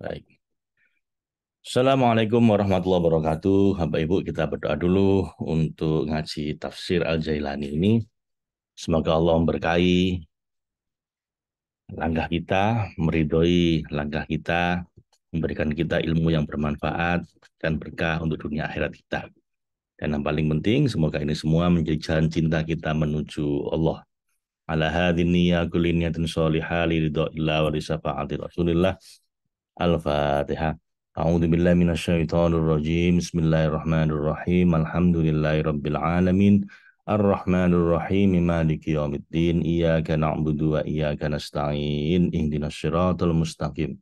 Baik. Assalamualaikum warahmatullahi wabarakatuh. Bapak Ibu, kita berdoa dulu untuk ngaji tafsir Al-Jailani ini. Semoga Allah memberkahi langkah kita, meridhoi langkah kita, memberikan kita ilmu yang bermanfaat dan berkah untuk dunia akhirat kita. Dan yang paling penting, semoga ini semua menjadi jalan cinta kita menuju Allah. Ala hadhihi kulli niyatin sholihah li ridhoillah wa li syafaati Rasulillah. Al-Fatihah. A'udzu billahi minasyaitonir rajim. Bismillahirrahmanirrahim. Alhamdulillahi rabbil alamin. Ar-Rahmanir Rahim. Maliki yaumiddin. Iyyaka na'budu wa iyyaka nasta'in. Ihdinas siratal mustaqim.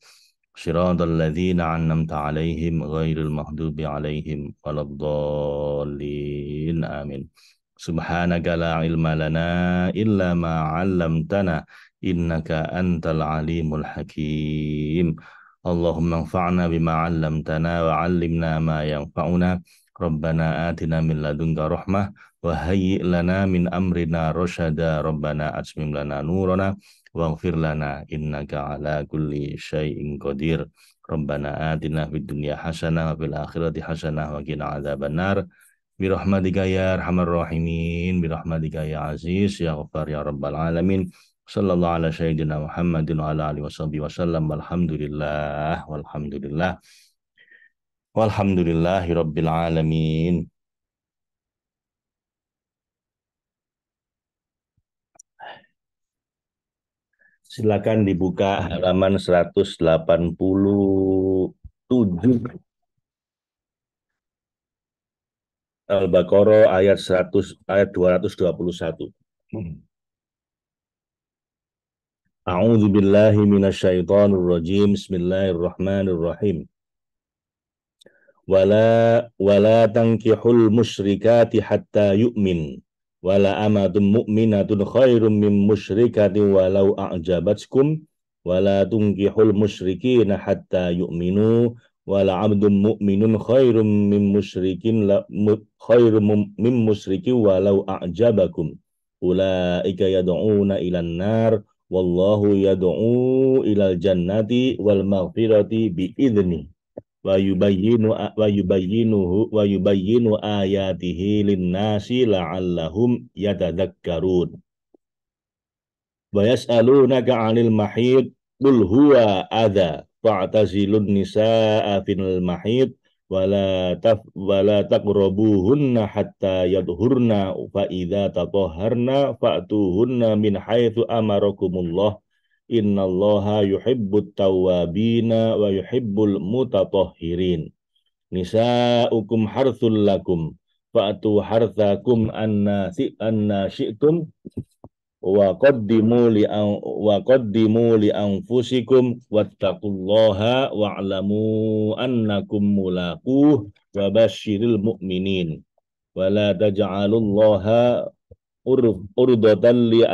Shiratal ladzina an'amta 'alaihim ghairil maghdubi 'alaihim waladdallin. Amin. Subhanaka la ilma lana illa ma 'allamtana innaka antal alimul hakim. Allahumma anfa'na bima 'allamtana wa 'allimna ma yanfa'una. Rabbana atina min ladunka rahmah wa hayyi' lana min amrina rasyada. Rabbana atmim lana nurana waghfir lana innaka ala kulli syai'in qadir. Rabbana atina fid dunya hasanah wa fil akhirati hasanah wa qina adzabannar. Birahmatika ya arhamar rahimin, birahmatika ya aziz ya ghaffar ya rabbal alamin. Sallallahu ala sayyidina Muhammadin wa ala alihi washabihi wasallam. Walhamdulillahi rabbil alamin. Silakan dibuka halaman 187, Al-Baqarah ayat 100, ayat 221. A'udzu billahi minasyaitonir rajim. Bismillahirrahmanirrahim. Wala tankihul musyrikati hatta yu'min. Wala amatun mu'minatun khairum min musyrikatin walau a'jabatkum. Wala tunkihul musyrikina hatta yu'minu. Wala abdun mu'minun khairum min musyrikin khairum min musyrikin walau a'jabakum. Ulaika yad'una ilan nar wallahu yad'u ilal jannati wal maghfirati bi'idzni wa yubayyinu ayatihi linnasi la'allahum yatadhakkarun. Wa yas'alunaka 'anil mahid qul huwa adza fa'tazilun nisaa fil mahid wala taqrabuhunna hatta yadhurna fa idza tatahharna fa'tuhunna min haitsu amarakumullah innallaha yuhibbut tawwabina wa yuhibbul mutatahhirin. Nisa'ukum harthul lakum fa'tu harthakum anna syi'tum wa qaddimu li anfusikum wattaqullaha wa'lamu annakum mulaquh wa basyiril mu'minin wa la taj'alullaha urdatan li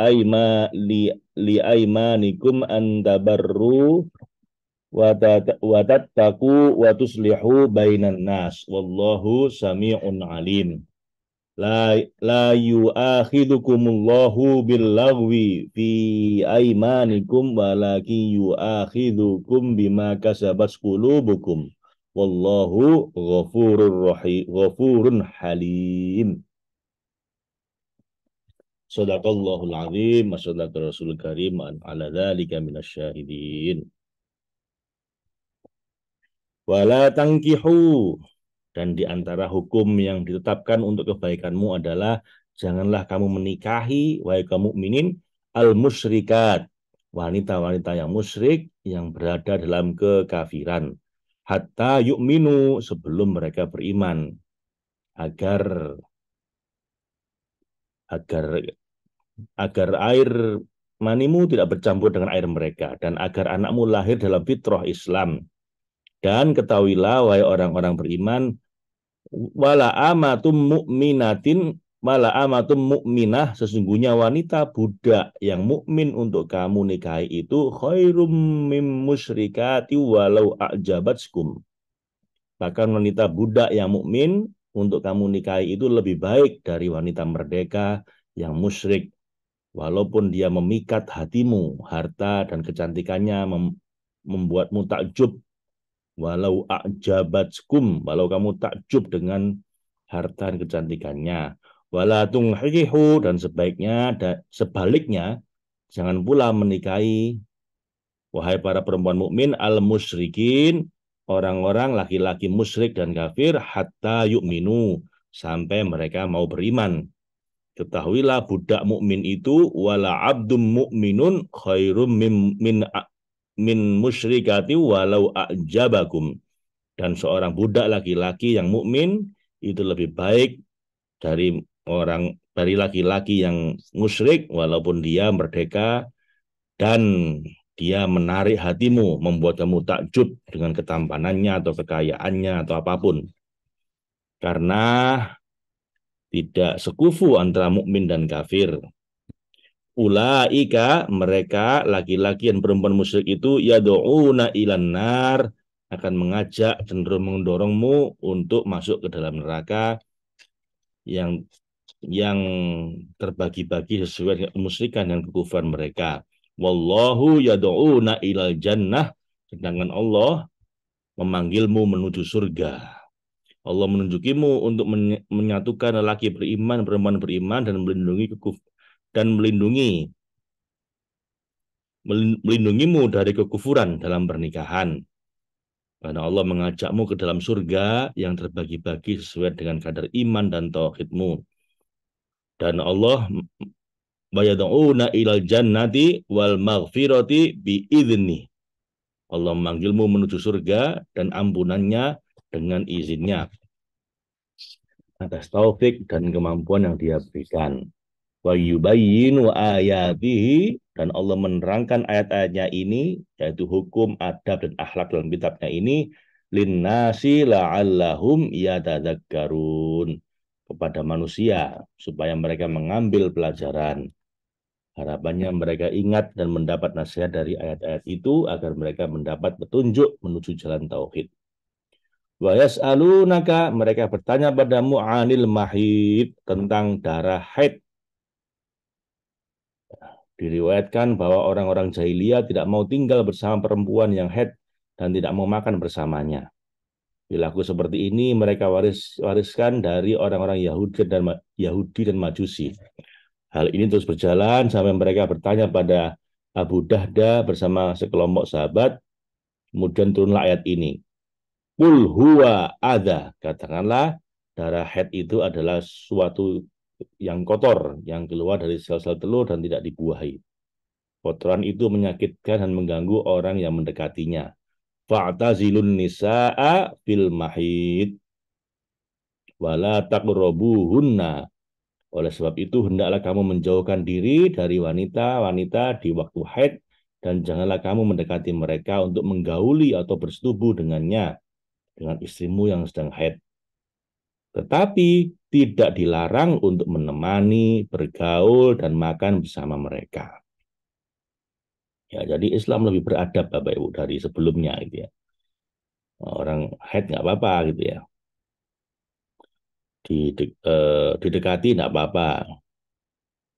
aymanikum an tabarru wa tattaqu wa tuslihu bainan nas wallahu sami'un alim. La yu'akhidukumullahu billaghwi fi aymanikum walakin yu'akhidukum bima kasabat qulubukum wallahu ghafurun halim. Sadaqallahul azim wa sadaqa rasul karim ala dzalika minasyahidin. Wala tangkihu, dan di antara hukum yang ditetapkan untuk kebaikanmu adalah janganlah kamu menikahi wahai kaum mukminin al-musyrikat, wanita-wanita yang musyrik yang berada dalam kekafiran, hatta yu'minu, sebelum mereka beriman, agar agar air manimu tidak bercampur dengan air mereka, dan agar anakmu lahir dalam fitrah Islam. Dan ketahuilah wahai orang-orang beriman, wala amatum mu'minah, sesungguhnya wanita budak yang mukmin untuk kamu nikahi itu khairum mim musyrikati walau a'jabatskum. Bahkan wanita budak yang mukmin untuk kamu nikahi itu lebih baik dari wanita merdeka yang musyrik, walaupun dia memikat hatimu, harta dan kecantikannya membuatmu takjub walau a'jabatkum, walau kamu takjub dengan harta dan kecantikannya. Wala tunghihu, dan sebaliknya jangan pula menikahi, wahai para perempuan mukmin, al musyrikin, orang-orang laki-laki musyrik dan kafir, hatta yu'minu, sampai mereka mau beriman. Ketahuilah budak mukmin itu wala abdum mukminun khairum min musyrikati walau a'jabakum. Dan seorang budak laki-laki yang mukmin itu lebih baik dari laki-laki yang musyrik walaupun dia merdeka dan dia menarik hatimu, membuat kamu takjub dengan ketampanannya atau kekayaannya atau apapun. Karena tidak sekufu antara mukmin dan kafir. Ulaika, mereka laki-laki dan perempuan musyrik itu yad'una ilan nar, akan mengajak, cenderung mendorongmu untuk masuk ke dalam neraka yang yang terbagi-bagi sesuai dengan kemusyrikan dan kekufuran mereka. Wallahu yad'una ilal jannah, sedangkan Allah memanggilmu menuju surga. Allah menunjukimu untuk menyatukan lelaki beriman, perempuan beriman, dan melindungi melindungimu dari kekufuran dalam pernikahan. Karena Allah mengajakmu ke dalam surga yang terbagi-bagi sesuai dengan kadar iman dan tauhidmu. Dan Allah bayad'una ilal jannati wal maghfirati biizni. Allah memanggilmu menuju surga dan ampunannya dengan izinnya, atas taufik dan kemampuan yang Dia berikan. Wa yubayyinu ayatihi, dan Allah menerangkan ayat-ayatnya ini, yaitu hukum, adab, dan akhlak dalam kitabnya ini, linnasi la'allahum yatadzakkarun, kepada manusia supaya mereka mengambil pelajaran. Harapannya mereka ingat dan mendapat nasihat dari ayat-ayat itu agar mereka mendapat petunjuk menuju jalan tauhid. Wa yas'alunaka, mereka bertanya padamu anil mahid, tentang darah haid. Diriwayatkan bahwa orang-orang jahiliyah tidak mau tinggal bersama perempuan yang haid dan tidak mau makan bersamanya. Perilaku seperti ini mereka wariskan dari orang-orang Yahudi dan Majusi. Hal ini terus berjalan sampai mereka bertanya pada Abu Dahda bersama sekelompok sahabat. Kemudian turunlah ayat ini. Qul huwa adha, katakanlah darah haid itu adalah suatu yang kotor, yang keluar dari sel-sel telur dan tidak dibuahi. Kotoran itu menyakitkan dan mengganggu orang yang mendekatinya. Fa'tazilun nisa'a fil mahid wala taqrabuhunna. Oleh sebab itu hendaklah kamu menjauhkan diri dari wanita-wanita di waktu haid, dan janganlah kamu mendekati mereka untuk menggauli atau bersetubuh dengannya, dengan istrimu yang sedang haid. Tetapi tidak dilarang untuk menemani, bergaul, dan makan bersama mereka. Ya, jadi Islam lebih beradab, Bapak Ibu, dari sebelumnya gitu ya. Orang haid nggak apa-apa gitu ya. Didekati nggak apa-apa.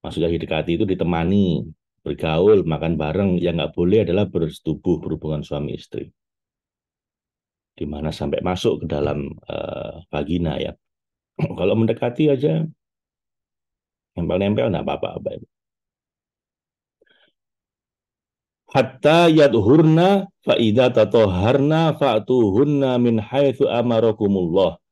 Maksudnya didekati itu ditemani, bergaul, makan bareng. Yang nggak boleh adalah bersetubuh, berhubungan suami istri. Di mana sampai masuk ke dalam vagina ya. Kalau mendekati aja, nempel-nempel nggak apa-apa, Bapak Ibu. Hatta yadhurna fa idza tatahharna fa'tuhunna min haitsu amarakumullah,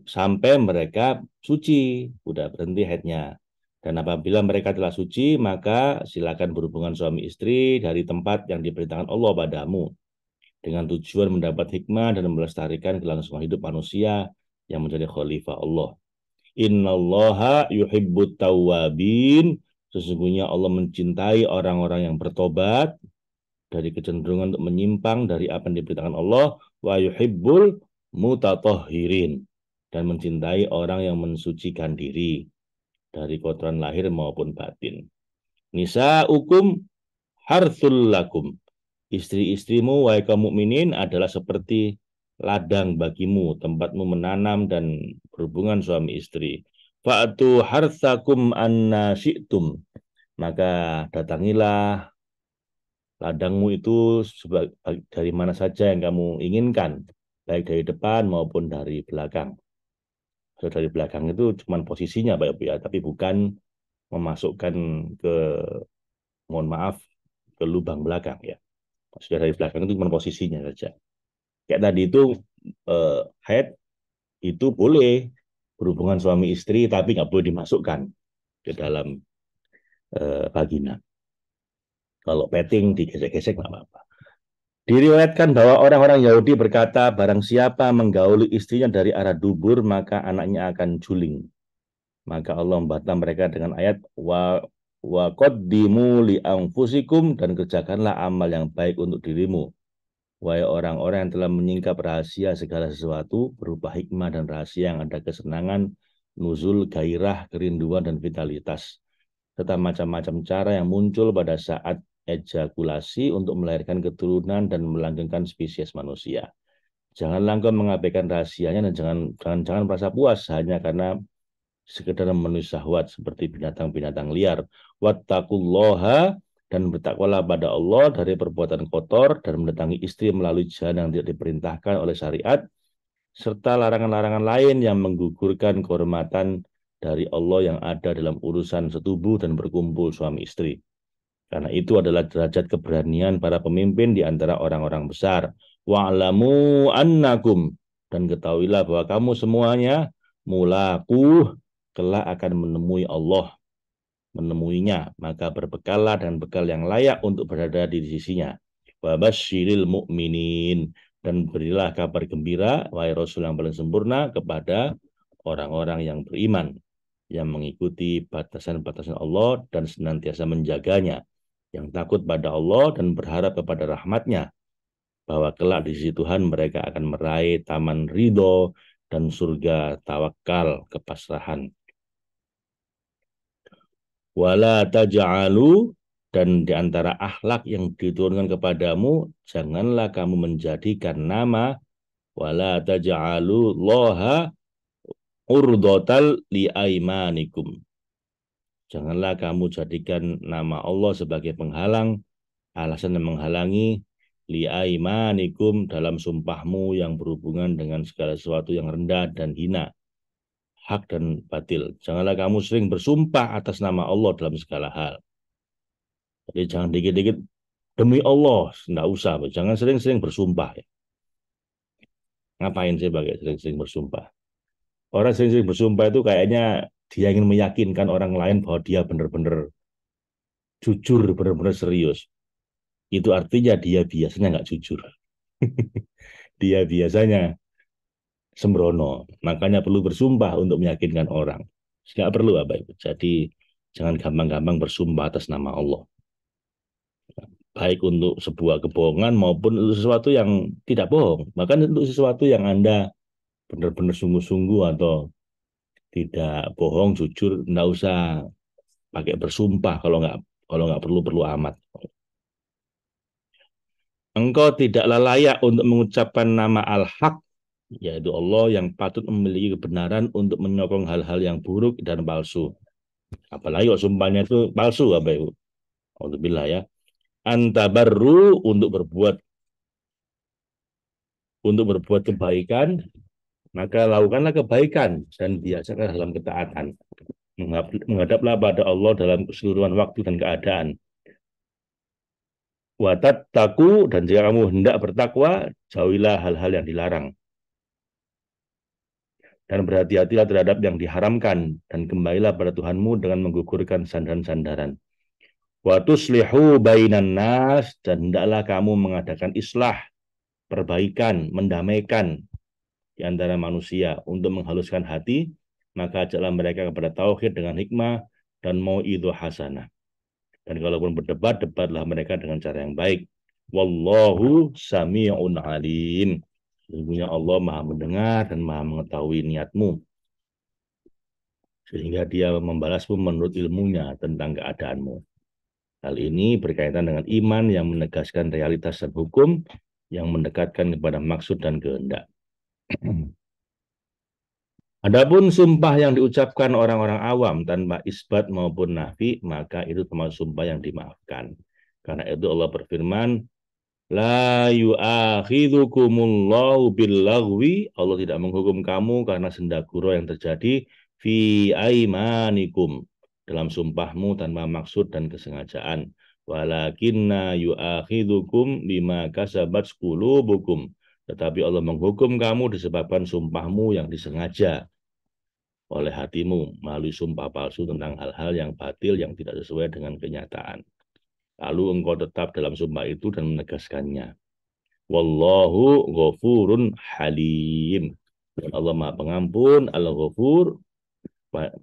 sampai mereka suci, udah berhenti haidnya. Dan apabila mereka telah suci, maka silakan berhubungan suami istri dari tempat yang diperintahkan Allah padamu, dengan tujuan mendapat hikmah dan melestarikan kelangsungan hidup manusia yang menjadi khalifah Allah. Innallaha yuhibbut tawwabin, sesungguhnya Allah mencintai orang-orang yang bertobat dari kecenderungan untuk menyimpang dari apa yang diberitakan Allah, wa yuhibbul mutatahhirin, dan mencintai orang yang mensucikan diri dari kotoran lahir maupun batin. Nisa'ukum harthul lakum, istri-istrimu wahai kaum mukminin adalah seperti ladang bagimu, tempatmu menanam dan berhubungan suami istri. Fa'atu harthakum anna syi'tum, maka datangilah Ladangmu itu dari mana saja yang kamu inginkan, baik dari depan maupun dari belakang. So, dari belakang itu cuma posisinya Pak Ibu ya, tapi bukan memasukkan ke, mohon maaf, ke lubang belakang ya. Maksudnya dari belakang itu cuma posisinya saja. Kayak tadi itu eh, head itu boleh berhubungan suami istri, tapi nggak boleh dimasukkan ke dalam vagina. Kalau petting digesek-gesek nggak apa-apa. Diriwayatkan bahwa orang-orang Yahudi berkata, barang siapa menggauli istrinya dari arah dubur, maka anaknya akan juling. Maka Allah membantah mereka dengan ayat wa qaddimu li anfusikum, dan kerjakanlah amal yang baik untuk dirimu. Wahai orang-orang yang telah menyingkap rahasia segala sesuatu berupa hikmah dan rahasia yang ada kesenangan, nuzul, gairah, kerinduan, dan vitalitas, serta macam-macam cara yang muncul pada saat ejakulasi untuk melahirkan keturunan dan melanggengkan spesies manusia. Janganlah engkau mengabaikan rahasianya, dan jangan merasa puas hanya karena sekedar memenuhi syahwat seperti binatang-binatang liar. Wattaqullaha, dan bertakwalah pada Allah dari perbuatan kotor dan mendatangi istri melalui jalan yang tidak diperintahkan oleh syariat, serta larangan-larangan lain yang menggugurkan kehormatan dari Allah yang ada dalam urusan setubuh dan berkumpul suami istri. Karena itu adalah derajat keberanian para pemimpin di antara orang-orang besar. Wa'lamu annakum, dan ketahuilah bahwa kamu semuanya mulaku, kelak akan menemui Allah, menemuinya, maka berbekallah dengan bekal yang layak untuk berada di sisinya. Wa basyiril mu'minin, dan berilah kabar gembira, wahai Rasul yang paling sempurna, kepada orang-orang yang beriman, yang mengikuti batasan-batasan Allah dan senantiasa menjaganya, yang takut pada Allah dan berharap kepada rahmatnya, bahwa kelak di sisi Tuhan mereka akan meraih taman ridho dan surga tawakal kepasrahan. Wala taj'alu, dan di antara akhlak yang diturunkan kepadamu, janganlah kamu menjadikan nama, wala taj'alu loha urdotal li aimanikum. Janganlah kamu jadikan nama Allah sebagai penghalang, alasan yang menghalangi li aimanikum, dalam sumpahmu yang berhubungan dengan segala sesuatu yang rendah dan hina, hak dan batil. Janganlah kamu sering bersumpah atas nama Allah dalam segala hal. Jadi jangan dikit-dikit demi Allah, enggak usah. Jangan sering-sering bersumpah. Ya. Ngapain sih pakai sering-sering bersumpah? Orang sering-sering bersumpah itu kayaknya dia ingin meyakinkan orang lain bahwa dia benar-benar jujur, benar-benar serius. Itu artinya dia biasanya nggak jujur. Dia biasanya sembrono. Makanya perlu bersumpah untuk meyakinkan orang. Nggak perlu apa itu. Jadi jangan gampang-gampang bersumpah atas nama Allah. Baik untuk sebuah kebohongan maupun untuk sesuatu yang tidak bohong. Bahkan untuk sesuatu yang Anda benar-benar sungguh-sungguh atau tidak bohong, jujur, nggak usah pakai bersumpah kalau nggak perlu-perlu amat. Engkau tidaklah layak untuk mengucapkan nama Al-Haq, yaitu Allah yang patut memiliki kebenaran, untuk menyokong hal-hal yang buruk dan palsu. Apalagi kalau sumpahnya itu palsu, apa itu? Alhamdulillah ya. Antabarru, untuk berbuat kebaikan, maka lakukanlah kebaikan dan biasakan dalam ketaatan. Menghadaplah pada Allah dalam keseluruhan waktu dan keadaan. Watat taku, dan jika kamu hendak bertakwa, jauhilah hal-hal yang dilarang. Dan berhati-hatilah terhadap yang diharamkan, dan kembalilah pada Tuhanmu dengan menggugurkan sandaran-sandaran. Wa tuslihu bainan nas, dan hendaklah kamu mengadakan islah, perbaikan, mendamaikan di antara manusia untuk menghaluskan hati, maka ajaklah mereka kepada tauhid dengan hikmah dan mau'idhah hasanah. Dan kalaupun berdebat, debatlah mereka dengan cara yang baik. Wallahu sami'un alim. Sesungguhnya Allah Maha mendengar dan Maha mengetahui niatmu, sehingga dia membalasmu menurut ilmunya tentang keadaanmu. Hal ini berkaitan dengan iman yang menegaskan realitas dan hukum, yang mendekatkan kepada maksud dan kehendak. Adapun sumpah yang diucapkan orang-orang awam tanpa isbat maupun nafi, maka itu termasuk sumpah yang dimaafkan. Karena itu Allah berfirman, la yu'akhidhukumullahu billagwi. Allah tidak menghukum kamu karena senda gurau yang terjadi fi aimanikum, dalam sumpahmu tanpa maksud dan kesengajaan. Walakinna yu'akhidhukum bima kasabat qulubukum. Tetapi Allah menghukum kamu disebabkan sumpahmu yang disengaja oleh hatimu melalui sumpah palsu tentang hal-hal yang batil yang tidak sesuai dengan kenyataan. Lalu engkau tetap dalam sumpah itu dan menegaskannya. Wallahu ghafurun halim. Allah Maha Pengampun, Al-Ghafur,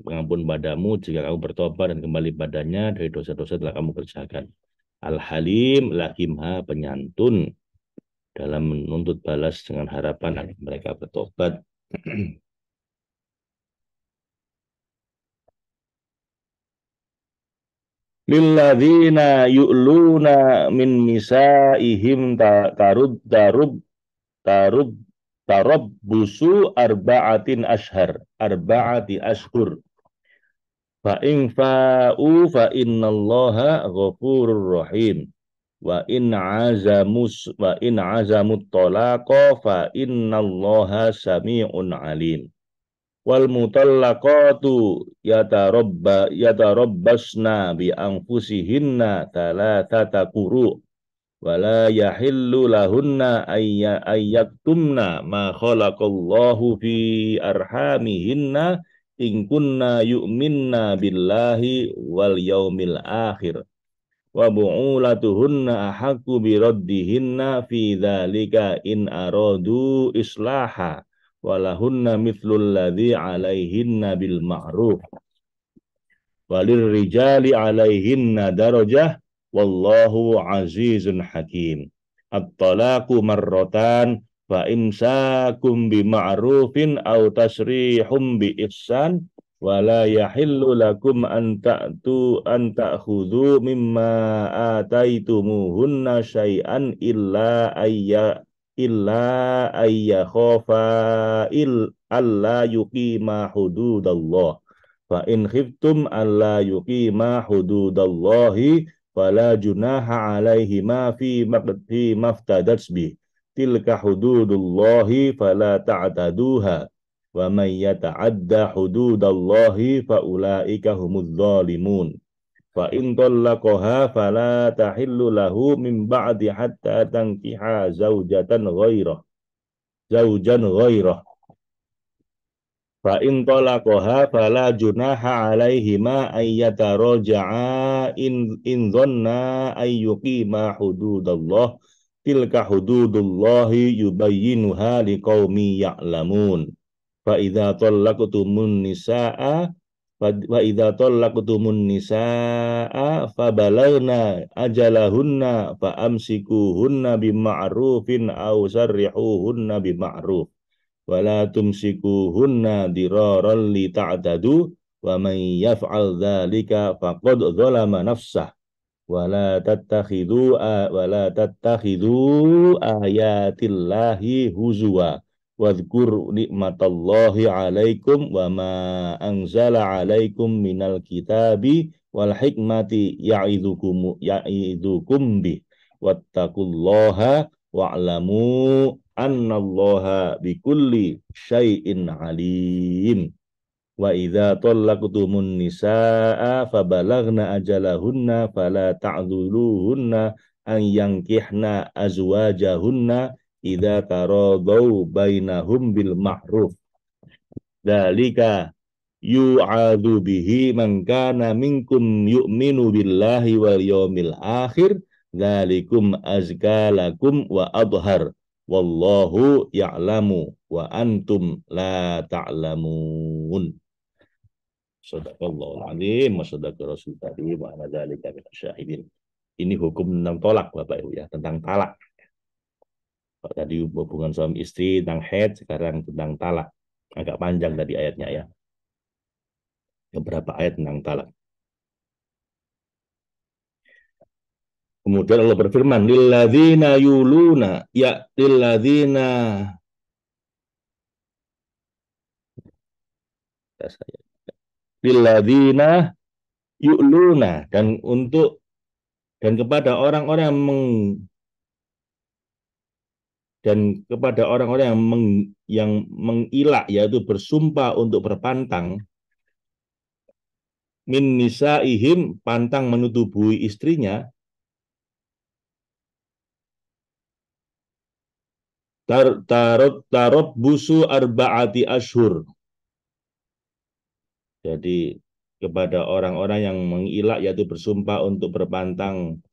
pengampun padamu jika kamu bertobat dan kembali padanya dari dosa-dosa telah kamu kerjakan. Al-Halim, lagi Maha Penyantun dalam menuntut balas dengan harapan agar mereka bertobat. Lilladzina yu'luna min nisaihim tarub tarabbusu arba'ati ashhur fa in fa'u fa innallaha ghafurur rahim wa in azamut talaqa fa innallaha sami'un alim. Wal mutallaqatu yatarabbasna bi anfusihinna thalathata quru wala yahillu lahunna ayyaktumna ma khalaqallahu fi arhamihinna in kunna yu'minna billahi wal yaumil akhir wa bu'ulatuhunna ahaqqu biraddihinna fi dzalika in aradu islaha walahunna mithlul ladzi alaihinna bil ma'ruf walir rijali alaihinna darajah wallahu azizun hakim. At-talaqu marratan fa imsakum bima'rufin aw tasrihum bi ihsan wala yahillu lakum an ta'khudhu mimma ataitumuhunna syai'an illa ayya khofa alla yuqima hududallah. Fa in khiftum alla yuqima hududallahi fala junaha alaihima fi maftadat bih. Tilka hududullahi fala ta'taduha. Wa man yata'adda hududallahi fa ulaika humudz zalimun. Fa in tallaqaha fala tahillu lahu min ba'di hatta tankiha zaujan ghairah. Fa in talaqaha fala junaha alaihima ayyataraja'a in dhanna ayyuqima hududallah tilka hududullahi yubayyinuha liqaumi ya'lamun. Fa idza talaqtumun nisaa wa idza talaqtumun nisaa fabalagna ajalahunna fa amsikuhunna bima'rufin aw sarrihuhunna bima'ruf wala tumsikuhunna diraran li ta'tadu wa man yaf'al dzalika faqad dzalama nafsah wala tattakhidhu ayatillahi huzwa wadhkur nikmatallahi alaikum wa ma anzala alaikum minal kitabi wal hikmati ya'idukum bih wattaqullaha wa'lamu annallaha bikulli syai'in alim. Wa idza talaqtumun nisaa fabalagna ajalahunna fala ta'dzuluhunna an yankihna azwajahunna idza taradau bainahum bil ma'ruf. Dzalika yu'adzu bihi man kana minkum yu'minu billahi wal yawmil akhir dzalikum azka lakum wa adhar wallahu ya'lamu wa antum la ta'lamun. Shadaqallahul azim wa shadaqa rasul karim wa ala dzalika minasyahidin. Ini hukum tentang tolak Bapak Ibu ya, tentang talak. Kalau tadi hubungan suami istri tentang haid, sekarang tentang talak. Agak panjang tadi ayatnya ya. Beberapa ayat tentang talak. Kemudian Allah berfirman, lilladzina yuluna ya lilladzina lilladzina yu'luna, dan untuk Dan kepada orang-orang yang mengilak yaitu bersumpah untuk berpantang min nisaihim pantang menutubuhi istrinya tarot busu arbaati ashur. Jadi kepada orang-orang yang mengilak yaitu bersumpah untuk berpantang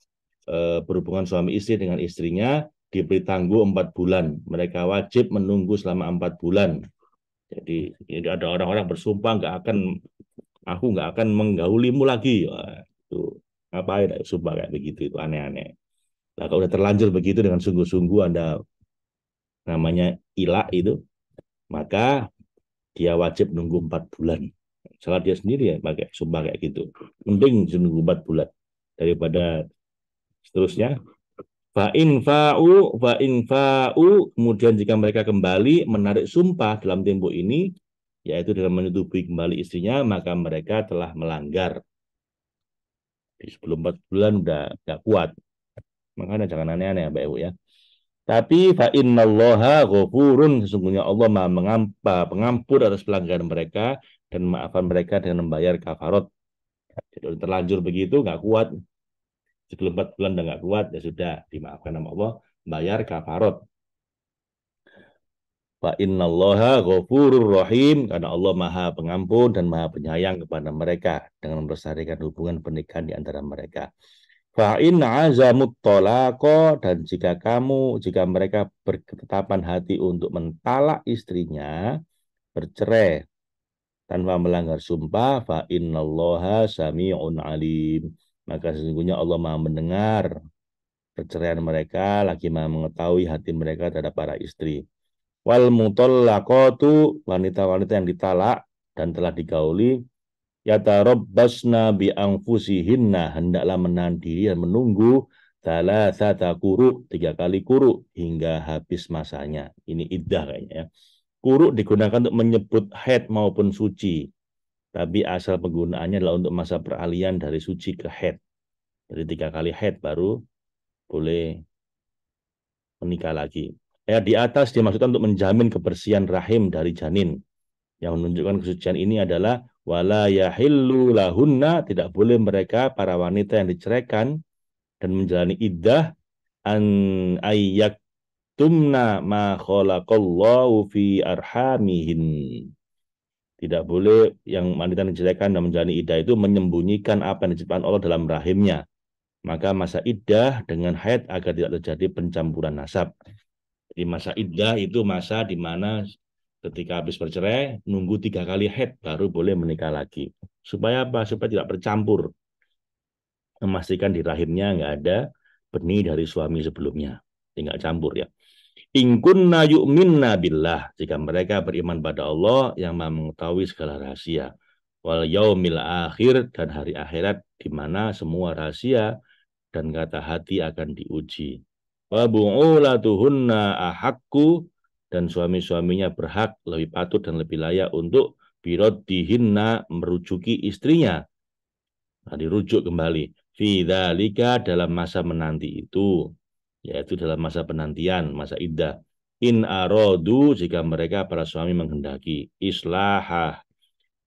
berhubungan suami istri dengan istrinya diberi tangguh 4 bulan. Mereka wajib menunggu selama 4 bulan. Jadi ini ada orang-orang bersumpah aku nggak akan menggaulimu lagi. Wah, itu ngapain sumpah kayak begitu itu aneh-aneh. Nah, kalau udah terlanjur begitu dengan sungguh-sungguh Anda namanya ilak itu, maka dia wajib nunggu 4 bulan. Salah dia sendiri ya pakai sumpah kayak gitu. Mending nunggu 4 bulan daripada seterusnya. Fa in fa'u kemudian jika mereka kembali menarik sumpah dalam tempo ini yaitu dengan menyetujui kembali istrinya maka mereka telah melanggar. Di sebelum 4 bulan udah gak kuat. Makanya jangan aneh-aneh ya Mbak Ibu ya. Tapi fa innallaha ghafurun sesungguhnya Allah Maha pengampun atas pelanggaran mereka dan maafkan mereka dengan membayar kafarat. Jadi terlanjur begitu nggak kuat sebelum 4 bulan udah nggak kuat ya sudah dimaafkan sama Allah bayar kafarat. Fa innallaha ghafurur rahim karena Allah Maha pengampun dan Maha penyayang kepada mereka dengan melestarikan hubungan pernikahan di antara mereka. Fa'in azamut tolako dan jika mereka berketetapan hati untuk mentalak istrinya, bercerai tanpa melanggar sumpah, fa'innallaha sami'un alim. Maka sesungguhnya Allah Maha mendengar perceraian mereka, lagi Maha mengetahui hati mereka terhadap para istri. Wal mutallaqatu wanita-wanita yang ditalak dan telah digauli yatarabbasna bi anfusihinna hendaklah menahan diri dan menunggu salasata kuru 3 kali kuru hingga habis masanya. Ini iddah kayaknya ya. Kuru digunakan untuk menyebut haid maupun suci. Tapi asal penggunaannya adalah untuk masa peralihan dari suci ke haid. Jadi 3 kali haid baru boleh menikah lagi. Ya, di atas dimaksudkan untuk menjamin kebersihan rahim dari janin. Yang menunjukkan kesucian ini adalah wala yahillu lahunna tidak boleh mereka para wanita yang diceraikan dan menjalani iddah an ayyaktumna ma khalaqallahu fi arhamihin. Tidak boleh yang wanita yang diceraikan dan menjalani iddah itu menyembunyikan apa yang diciptakan Allah dalam rahimnya. Maka masa iddah dengan haid agar tidak terjadi pencampuran nasab. Di masa iddah itu masa di mana ketika habis bercerai, nunggu 3 kali haid baru boleh menikah lagi. Supaya apa? Supaya tidak bercampur. Memastikan di rahimnya nggak ada benih dari suami sebelumnya. Tidak campur ya. In kunna yu'minna billah. Jika mereka beriman pada Allah yang Maha mengetahui segala rahasia. Wal yaumil akhir dan hari akhirat di mana semua rahasia dan kata hati akan diuji. Wa bu'ulatuhunna ahakku dan suami-suaminya berhak lebih patut dan lebih layak untuk biroddihinna merujuki istrinya. Nah, dirujuk kembali. Fi dzalika dalam masa menanti itu, yaitu dalam masa penantian, masa iddah. In arodu jika mereka para suami menghendaki islahah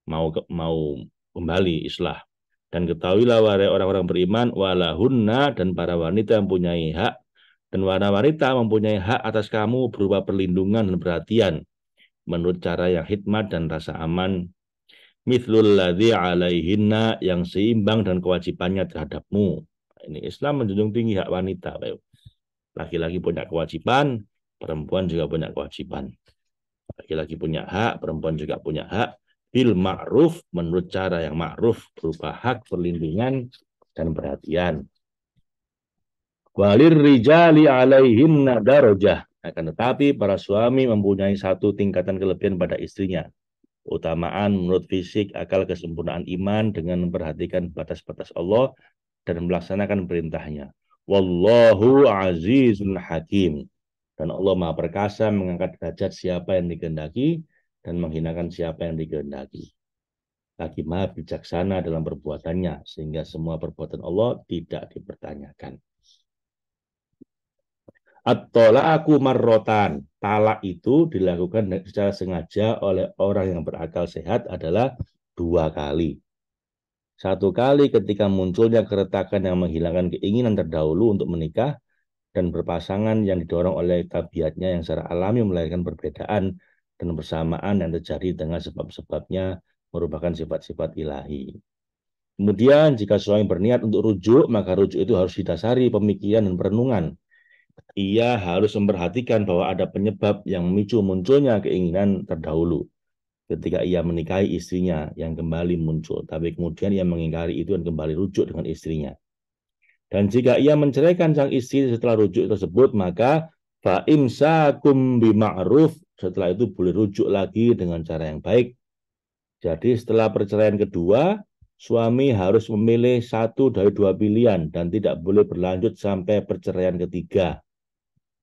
mau kembali islah. Dan ketahuilah wahai orang-orang beriman walahunna dan para wanita yang mempunyai hak dan wanita mempunyai hak atas kamu berupa perlindungan dan perhatian menurut cara yang hikmat dan rasa aman mithlul ladzi alaihinna yang seimbang dan kewajibannya terhadapmu. Ini Islam menjunjung tinggi hak wanita. Laki-laki punya kewajiban, perempuan juga punya kewajiban. Laki-laki punya hak, perempuan juga punya hak. Bil ma'ruf menurut cara yang ma'ruf berupa hak perlindungan dan perhatian. Walir rijali alaihinna darajah. Akan tetapi para suami mempunyai satu tingkatan kelebihan pada istrinya. Utamaan menurut fisik, akal, kesempurnaan iman dengan memperhatikan batas-batas Allah dan melaksanakan perintahnya. Wallahu azizun hakim. Dan Allah Maha Perkasa mengangkat derajat siapa yang dikehendaki dan menghinakan siapa yang dikehendaki. lagi maha bijaksana dalam perbuatannya, sehingga semua perbuatan Allah tidak dipertanyakan. At-talaqu marrotan. Talak itu dilakukan secara sengaja oleh orang yang berakal sehat adalah 2 kali. 1 kali ketika munculnya keretakan yang menghilangkan keinginan terdahulu untuk menikah dan berpasangan yang didorong oleh tabiatnya yang secara alami melahirkan perbedaan dan bersamaan yang terjadi dengan sebab-sebabnya merupakan sifat-sifat ilahi. Kemudian jika suami berniat untuk rujuk, maka rujuk itu harus didasari pemikiran dan perenungan. Ia harus memperhatikan bahwa ada penyebab yang memicu munculnya keinginan terdahulu ketika ia menikahi istrinya yang kembali muncul. Tapi kemudian ia mengingkari itu dan kembali rujuk dengan istrinya. Dan jika ia menceraikan sang istri setelah rujuk tersebut, maka fa'imsakum bima'ruf. Setelah itu boleh rujuk lagi dengan cara yang baik. Jadi setelah perceraian kedua, suami harus memilih satu dari 2 pilihan dan tidak boleh berlanjut sampai perceraian ketiga.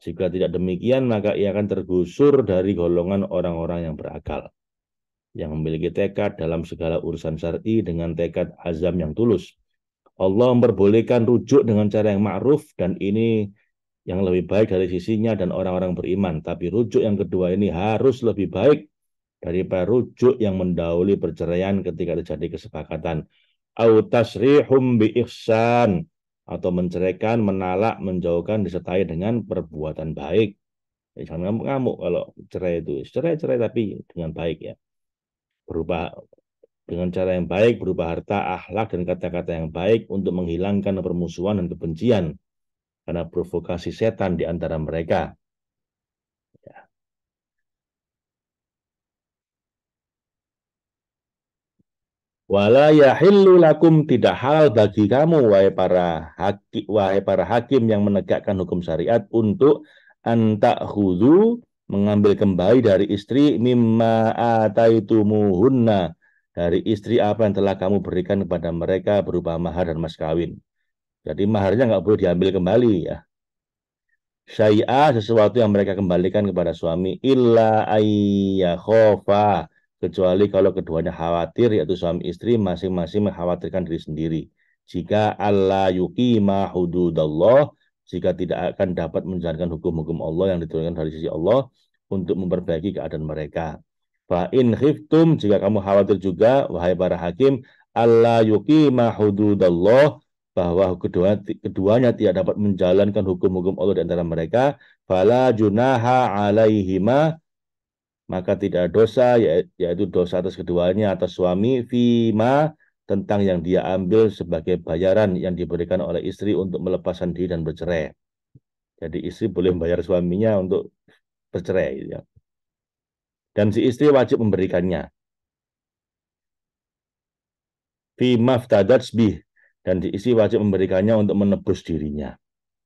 Jika tidak demikian, maka ia akan tergusur dari golongan orang-orang yang berakal, yang memiliki tekad dalam segala urusan syar'i dengan tekad azam yang tulus. Allah memperbolehkan rujuk dengan cara yang ma'ruf, dan ini yang lebih baik dari sisinya dan orang-orang beriman. Tapi rujuk yang kedua ini harus lebih baik daripada rujuk yang mendahului perceraian ketika terjadi kesepakatan. Au tasrihum bi ihsan, atau menceraikan, menalak, menjauhkan disertai dengan perbuatan baik. Jangan ngamuk-ngamuk kalau cerai itu. Cerai-cerai tapi dengan baik ya. Berupa dengan cara yang baik, berupa harta, akhlak, dan kata-kata yang baik untuk menghilangkan permusuhan dan kebencian karena provokasi setan di antara mereka. Ya. Wala yahillu lakum, tidak halal bagi kamu wahai para hakim yang menegakkan hukum syariat, untuk antakhudhu, mengambil kembali dari istri, mimma ataitumuhunna, dari istri apa yang telah kamu berikan kepada mereka berupa mahar dan mas kawin. Jadi maharnya nggak boleh diambil kembali ya. Syai'ah, sesuatu yang mereka kembalikan kepada suami, illa ayyakhofa, kecuali kalau keduanya khawatir, yaitu suami istri masing-masing mengkhawatirkan diri sendiri. Jika Allah yuqima hududallah, jika tidak akan dapat menjalankan hukum-hukum Allah yang diturunkan dari sisi Allah untuk memperbaiki keadaan mereka. Fa in khiftum, jika kamu khawatir juga, wahai para hakim, Allah yuqima hududallah, bahwa keduanya tidak dapat menjalankan hukum-hukum Allah di antara mereka, fala junaha alaihima, maka tidak dosa, yaitu dosa atas keduanya, atas suami, fima, tentang yang dia ambil sebagai bayaran yang diberikan oleh istri untuk melepaskan diri dan bercerai. Jadi istri boleh membayar suaminya untuk bercerai ya. Dan si istri wajib memberikannya. Fima ftadat bih, dan si istri wajib memberikannya untuk menebus dirinya.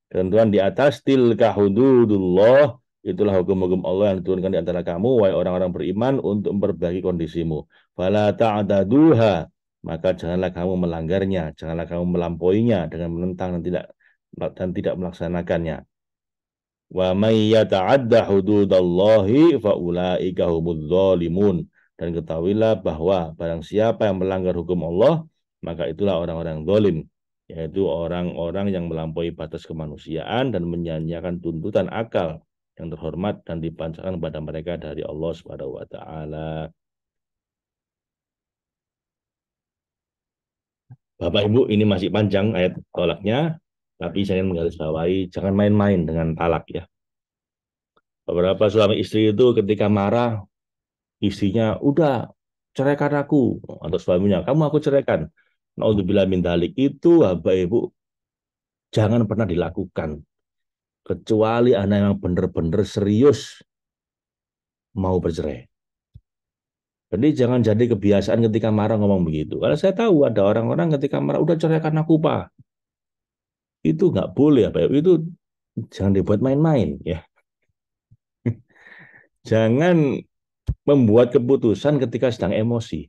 Ketentuan di atas, tilka hududullah, itulah hukum-hukum Allah yang diturunkan di antara kamu, wahai orang-orang beriman, untuk memperbaiki kondisimu. Fala ta'daduha, maka janganlah kamu melanggarnya, janganlah kamu melampauinya dengan menentang dan tidak melaksanakannya. Wa may yata'adda hududallahi fa ulaika humudz zalimun, dan ketahuilah bahwa barang siapa yang melanggar hukum Allah, maka itulah orang-orang zalim, yaitu orang-orang yang melampaui batas kemanusiaan dan menyanyiakan tuntutan akal yang terhormat dan dipancarkan kepada mereka dari Allah Subhanahu wa taala. Bapak Ibu, ini masih panjang ayat tolaknya, tapi saya ingin menggarisbawahi jangan main-main dengan talak ya. Beberapa suami istri itu ketika marah, istrinya udah ceraikan aku, atau suaminya kamu aku ceraikan. Naudzubillah min dzalik, itu Bapak Ibu jangan pernah dilakukan kecuali anak yang benar-benar serius mau bercerai. Jadi jangan jadi kebiasaan ketika marah ngomong begitu. Karena saya tahu ada orang-orang ketika marah udah ceraikan aku Pak. Itu nggak boleh Pak. Itu jangan dibuat main-main ya. Jangan membuat keputusan ketika sedang emosi.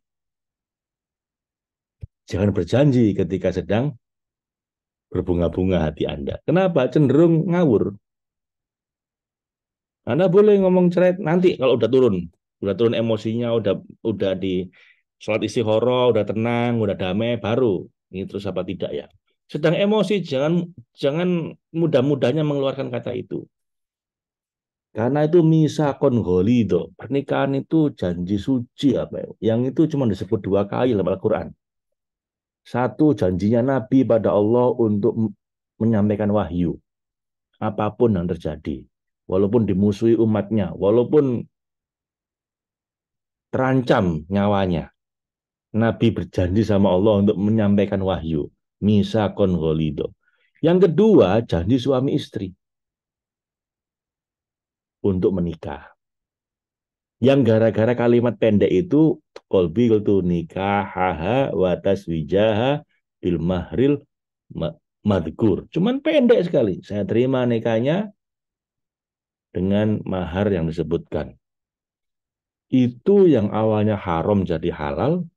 Jangan berjanji ketika sedang berbunga-bunga hati Anda. Kenapa? Cenderung ngawur. Anda boleh ngomong cerai nanti kalau udah turun emosinya, udah di Sholat istikharah, udah tenang, udah damai, baru ini terus apa tidak ya. Sedang emosi, jangan jangan mudah-mudahnya mengeluarkan kata itu. Karena itu misakon ghalido. Pernikahan itu janji suci apa ya? Yang itu cuma disebut dua kali dalam Al-Quran. Satu, janjinya Nabi pada Allah untuk menyampaikan wahyu. Apapun yang terjadi. Walaupun dimusuhi umatnya. Walaupun terancam nyawanya. Nabi berjanji sama Allah untuk menyampaikan wahyu. Misakon ghalido. Yang kedua, janji suami istri untuk menikah. Yang gara-gara kalimat pendek itu kolbi itu nikah haha watas wijaha bil mahril madkur. Cuman pendek sekali. Saya terima nikahnya dengan mahar yang disebutkan. Itu yang awalnya haram jadi halal,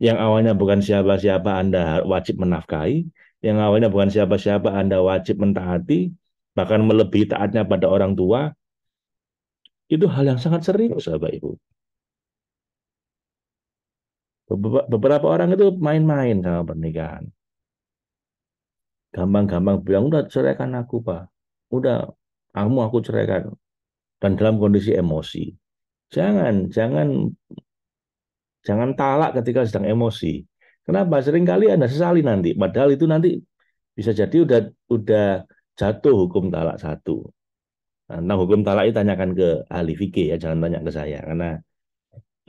yang awalnya bukan siapa-siapa Anda wajib menafkahi, yang awalnya bukan siapa-siapa Anda wajib mentaati, bahkan melebihi taatnya pada orang tua, itu hal yang sangat serius, Bapak Ibu. Beberapa orang itu main-main sama pernikahan. Gampang-gampang bilang, udah ceraikan aku, Pak. Udah, kamu aku ceraikan. Dan dalam kondisi emosi. Jangan, jangan, jangan talak ketika sedang emosi. Kenapa? Seringkali Anda sesali nanti. Padahal itu nanti bisa jadi udah jatuh hukum talak satu. Nah, hukum talak itu tanyakan ke ahli fikih ya, jangan tanya ke saya. Karena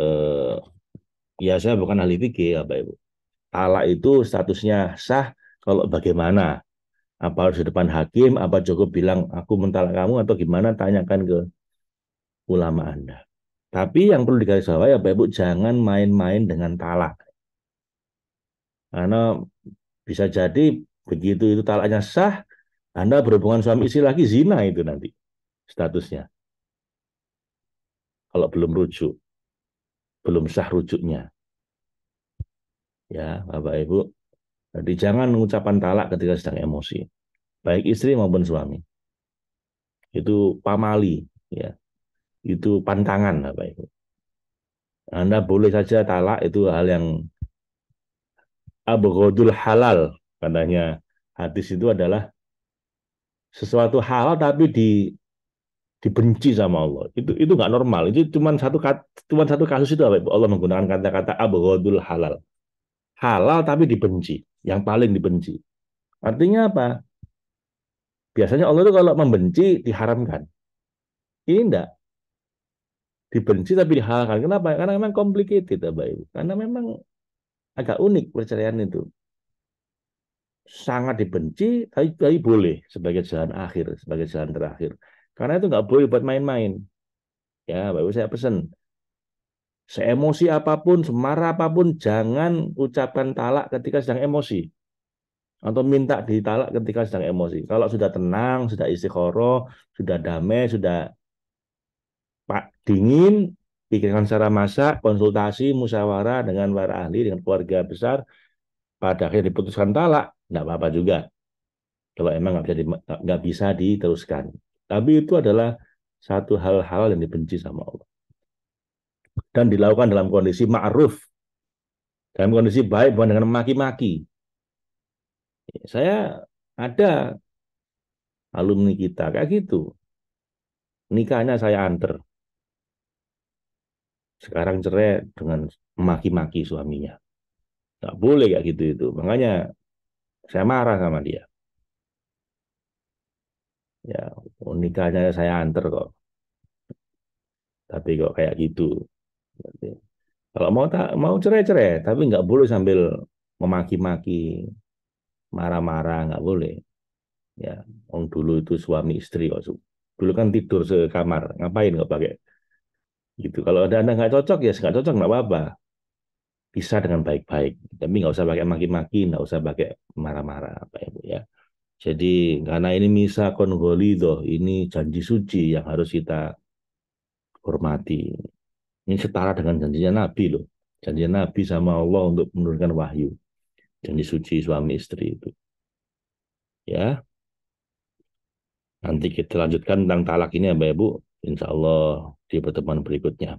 eh, ya saya bukan ahli fikih, Bapak Ibu. Talak itu statusnya sah kalau bagaimana? Apa harus di depan hakim? Apa cukup bilang aku mentalak kamu atau gimana? Tanyakan ke ulama Anda. Tapi yang perlu digarisbawahi ya Bapak Ibu jangan main-main dengan talak. Karena bisa jadi begitu itu talaknya sah, Anda berhubungan suami istri lagi zina itu nanti statusnya. Kalau belum rujuk, belum sah rujuknya. Ya, Bapak Ibu. Jadi jangan mengucapkan talak ketika sedang emosi. Baik istri maupun suami. Itu pamali, ya. Itu pantangan, Bapak Ibu. Anda boleh saja talak itu hal yang abghadul halal katanya hadis itu adalah sesuatu halal tapi dibenci sama Allah. Itu nggak normal. Itu cuma satu kasus itu apa? Allah menggunakan kata-kata abghadul halal. Halal tapi dibenci, yang paling dibenci. Artinya apa? Biasanya Allah itu kalau membenci diharamkan. Ini enggak dibenci tapi dihalalkan. Kenapa? Karena memang complicated, Bapak Ibu. Karena memang agak unik perceraian itu. Sangat dibenci, tapi boleh sebagai jalan akhir, sebagai jalan terakhir. Karena itu nggak boleh buat main-main. Ya, Bapak Ibu saya pesan. Seemosi apapun, semarah apapun, jangan ucapkan talak ketika sedang emosi. Atau minta ditalak ketika sedang emosi. Kalau sudah tenang, sudah istiqoroh, sudah damai, sudah pak dingin, pikirkan secara masak, konsultasi, musyawarah dengan para ahli, dengan keluarga besar, pada akhirnya diputuskan talak, nggak apa-apa juga. Kalau emang nggak bisa diteruskan. Tapi itu adalah satu hal-hal yang dibenci sama Allah. Dan dilakukan dalam kondisi ma'ruf, dalam kondisi baik, bukan dengan maki-maki. Saya ada alumni kita kayak gitu. Nikahnya saya anter. Sekarang cerai dengan maki-maki suaminya. Nggak boleh kayak gitu itu. Makanya saya marah sama dia. Ya, nikahnya saya anter kok. Tapi kok kayak gitu. Kalau mau cerai-cerai, tapi nggak boleh sambil memaki-maki, marah-marah, nggak boleh. Ya, orang dulu itu suami istri kok. Dulu kan tidur sekamar, ngapain nggak pakai gitu. Kalau ada anda nggak cocok ya nggak cocok nggak apa-apa. Bisa dengan baik-baik, tapi nggak usah pakai maki-maki, nggak usah pakai marah-marah, apa ya Bu ya. Jadi karena ini misa kongolido, ini janji suci yang harus kita hormati. Ini setara dengan janjinya Nabi loh. Janjinya Nabi sama Allah untuk menurunkan wahyu. Janji suci suami istri itu. Ya, nanti kita lanjutkan tentang talak ini ya Bapak Ibu. Insya Allah di pertemuan berikutnya.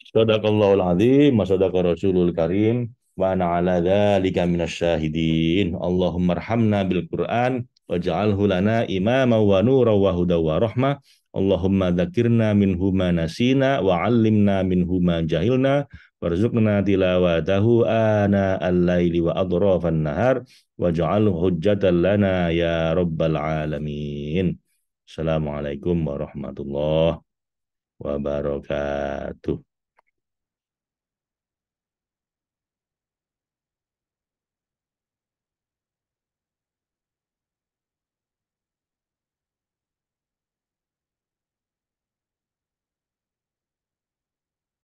Sadaqallahul azim wa sadaqa rasulul karim wa ana ala dzalika minasyahidin. Allahumma arhamna bil Qur'an waj'alhu lana imama wa nuran wa huda wa rahmah. Allahumma dzakirna minhu ma nasina wa 'allimna minhu ma jahilna warzuqna tilawatahu ana al-laili wa adrafan nahar waj'alhu hujjatan lana ya rabbal alamin. Assalamualaikum warahmatullahi wabarakatuh.